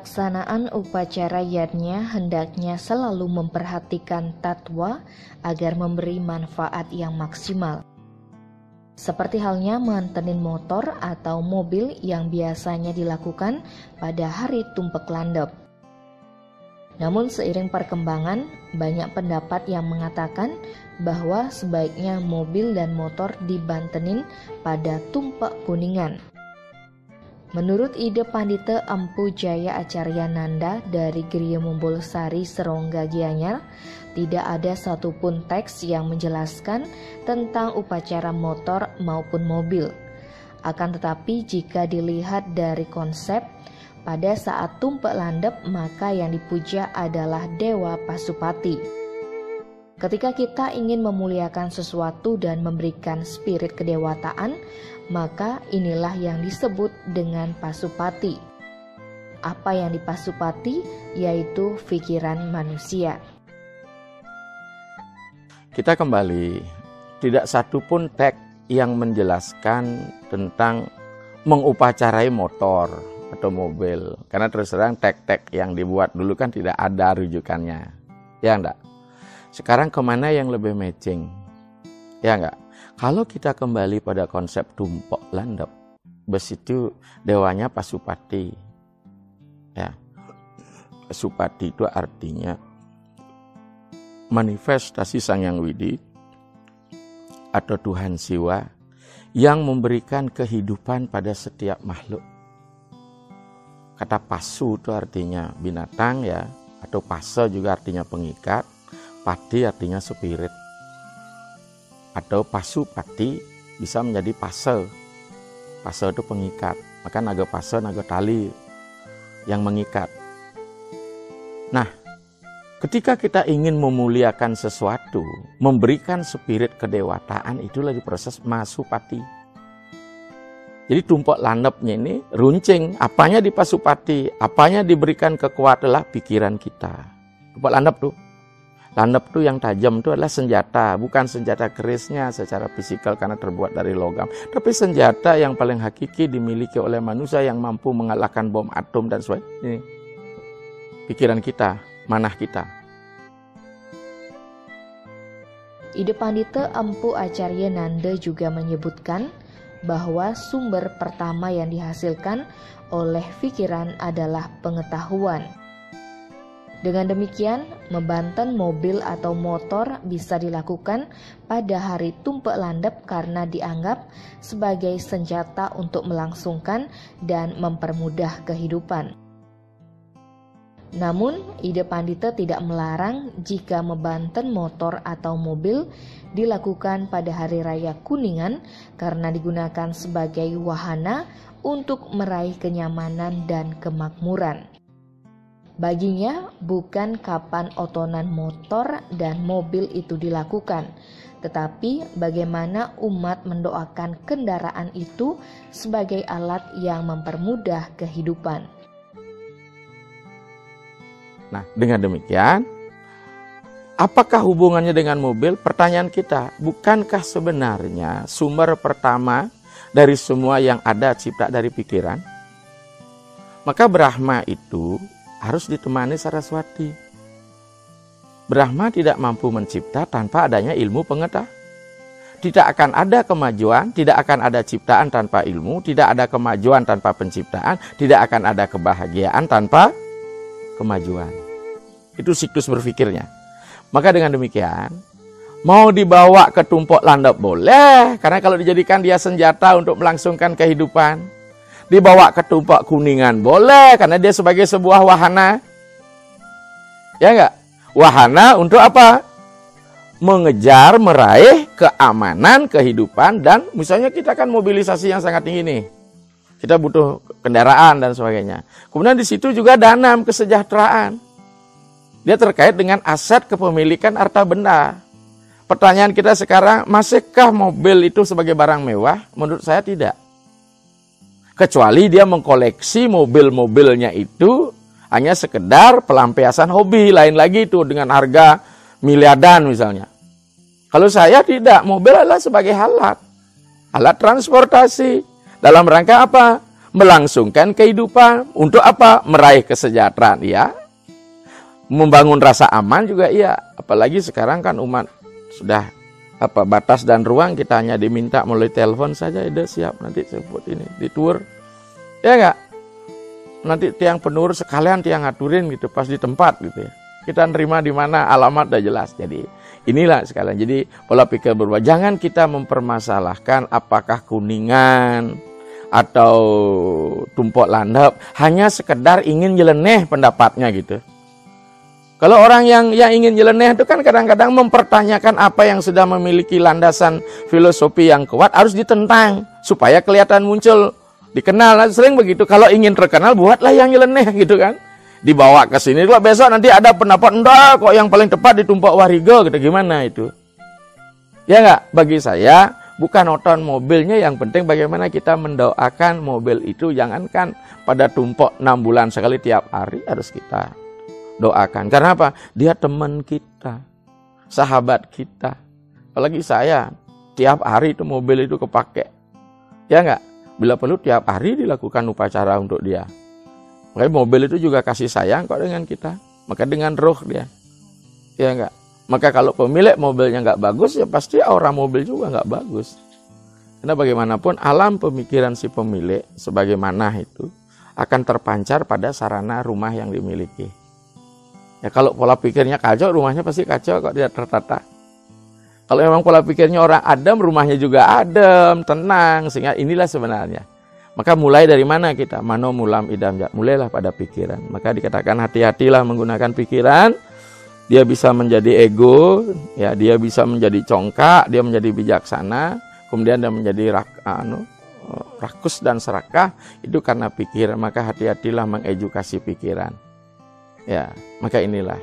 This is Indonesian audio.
pelaksanaan upacara yadnya hendaknya selalu memperhatikan tatwa agar memberi manfaat yang maksimal. Seperti halnya mantenin motor atau mobil yang biasanya dilakukan pada hari tumpek landep. Namun seiring perkembangan, banyak pendapat yang mengatakan bahwa sebaiknya mobil dan motor dibantenin pada tumpek kuningan. Menurut ide Pandita Empu Jaya Acarya Nanda dari Griya Mumbulsari Serongga Gianyar, tidak ada satupun teks yang menjelaskan tentang upacara motor maupun mobil. Akan tetapi jika dilihat dari konsep, pada saat tumpek landep maka yang dipuja adalah Dewa Pasupati. Ketika kita ingin memuliakan sesuatu dan memberikan spirit kedewataan, maka inilah yang disebut dengan Pasupati. Apa yang dipasupati? Yaitu pikiran manusia. Kita kembali, tidak satu pun teks yang menjelaskan tentang mengupacarai motor atau mobil. Karena terus terang teks-teks yang dibuat dulu kan tidak ada rujukannya. Ya enggak? Sekarang kemana yang lebih matching? Ya enggak? Kalau kita kembali pada konsep tumpek landep, bes itu dewanya Pasupati. Ya. Pasupati itu artinya manifestasi Sang Hyang Widi atau Tuhan Siwa yang memberikan kehidupan pada setiap makhluk. Kata pasu itu artinya binatang ya, atau pasa juga artinya pengikat, pati artinya spirit. Atau pasupati bisa menjadi pasa. Pasa itu pengikat, maka naga pasa, naga tali yang mengikat. Nah, ketika kita ingin memuliakan sesuatu, memberikan spirit kedewataan, itulah di proses masupati. Jadi tumpek landepnya ini runcing, apanya di pasupati, apanya diberikan kekuatan adalah pikiran kita. Tumpek landep tuh. Landep tuh yang tajam itu adalah senjata, bukan senjata kerisnya secara fisikal karena terbuat dari logam. Tapi senjata yang paling hakiki dimiliki oleh manusia yang mampu mengalahkan bom atom dan sebagainya. Ini pikiran kita, manah kita. Ide Pandita Empu Acarya Nanda juga menyebutkan bahwa sumber pertama yang dihasilkan oleh pikiran adalah pengetahuan. Dengan demikian, membanten mobil atau motor bisa dilakukan pada hari tumpek landep karena dianggap sebagai senjata untuk melangsungkan dan mempermudah kehidupan. Namun, ide Pandita tidak melarang jika membanten motor atau mobil dilakukan pada hari raya Kuningan karena digunakan sebagai wahana untuk meraih kenyamanan dan kemakmuran. Baginya, bukan kapan otonan motor dan mobil itu dilakukan, tetapi bagaimana umat mendoakan kendaraan itu sebagai alat yang mempermudah kehidupan. Nah, dengan demikian, apakah hubungannya dengan mobil? Pertanyaan kita, bukankah sebenarnya sumber pertama dari semua yang ada cipta dari pikiran? Maka Brahma itu harus ditemani Saraswati. Brahma tidak mampu mencipta tanpa adanya ilmu pengetahuan. Tidak akan ada kemajuan, tidak akan ada ciptaan tanpa ilmu, tidak ada kemajuan tanpa penciptaan, tidak akan ada kebahagiaan tanpa kemajuan. Itu siklus berpikirnya. Maka dengan demikian, mau dibawa ke tumpek landep boleh, karena kalau dijadikan dia senjata untuk melangsungkan kehidupan. Dibawa ke tumpek kuningan boleh, karena dia sebagai sebuah wahana. Ya enggak? Wahana untuk apa? Mengejar, meraih keamanan, kehidupan, dan misalnya kita kan mobilisasi yang sangat tinggi nih. Kita butuh kendaraan dan sebagainya. Kemudian di situ juga danam kesejahteraan. Dia terkait dengan aset kepemilikan harta benda. Pertanyaan kita sekarang, masihkah mobil itu sebagai barang mewah? Menurut saya tidak. Kecuali dia mengkoleksi mobil-mobilnya itu hanya sekedar pelampiasan hobi. Lain lagi itu dengan harga miliaran misalnya. Kalau saya tidak, mobil adalah sebagai alat transportasi. Dalam rangka apa? melangsungkan kehidupan. Untuk apa? Meraih kesejahteraan, ya. Membangun rasa aman juga, iya. Apalagi sekarang kan umat sudah batas dan ruang, kita hanya diminta melalui telepon saja, udah siap, nanti sebut ini, dituur. Ya enggak? Nanti tiang penur sekalian tiang aturin gitu, pas di tempat gitu ya. Kita nerima di mana, alamat udah jelas. Jadi inilah sekalian. Jadi pola pikir berubah. Jangan kita mempermasalahkan apakah kuningan atau tumpuk landap, hanya sekedar ingin nyeleneh pendapatnya gitu. Kalau orang yang ingin nyeleneh itu kan kadang-kadang mempertanyakan apa yang sudah memiliki landasan filosofi yang kuat, harus ditentang supaya kelihatan muncul, dikenal. Sering begitu. Kalau ingin terkenal, buatlah yang nyeleneh gitu kan. Dibawa ke sini, kok besok nanti ada pendapat, enggak kok yang paling tepat di Tumpak Warigo gitu, gimana itu? Ya enggak? Bagi saya bukan oton mobilnya, yang penting bagaimana kita mendoakan mobil itu. Jangankan pada tumpuk 6 bulan sekali, tiap hari harus kita doakan. Karena apa? Dia teman kita, sahabat kita. Apalagi saya, tiap hari itu mobil itu kepake. Ya enggak? Bila perlu tiap hari dilakukan upacara untuk dia. Makanya mobil itu juga kasih sayang kok dengan kita. Maka dengan roh dia. Ya enggak? Maka kalau pemilik mobilnya enggak bagus, ya pasti aura mobil juga enggak bagus. Karena bagaimanapun alam pemikiran si pemilik sebagaimana itu akan terpancar pada sarana rumah yang dimiliki. Ya kalau pola pikirnya kacau, rumahnya pasti kacau kok, tidak tertata. Kalau memang pola pikirnya orang adem, rumahnya juga adem, tenang. Sehingga inilah sebenarnya. Maka mulai dari mana kita? Mano mulam idam jak. Mulailah pada pikiran. Maka dikatakan hati-hatilah menggunakan pikiran. Dia bisa menjadi ego, ya, dia bisa menjadi congkak, dia menjadi bijaksana, kemudian dia menjadi rakus dan serakah. Itu karena pikiran. Maka hati-hatilah mengedukasi pikiran. Ya, maka inilah